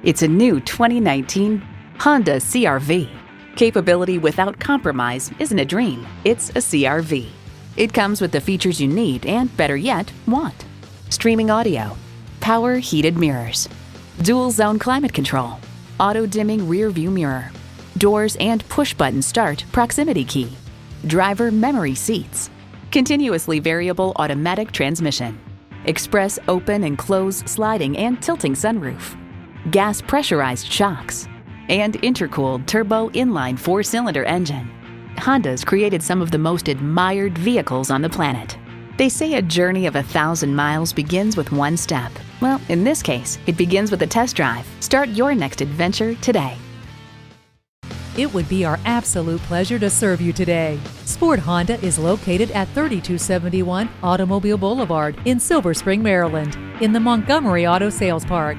It's a new 2019 Honda CR-V. Capability without compromise isn't a dream, it's a CR-V. It comes with the features you need and, better yet, want. Streaming audio, power heated mirrors, dual zone climate control, auto dimming rear view mirror, doors and push button start proximity key, driver memory seats, continuously variable automatic transmission, express open and close sliding and tilting sunroof, gas pressurized shocks, and intercooled turbo inline 4-cylinder engine. Honda's created some of the most admired vehicles on the planet. They say a journey of 1,000 miles begins with one step. Well, in this case, it begins with a test drive. Start your next adventure today. It would be our absolute pleasure to serve you today. Sport Honda is located at 3271 Automobile Boulevard in Silver Spring, Maryland, in the Montgomery Auto Sales Park.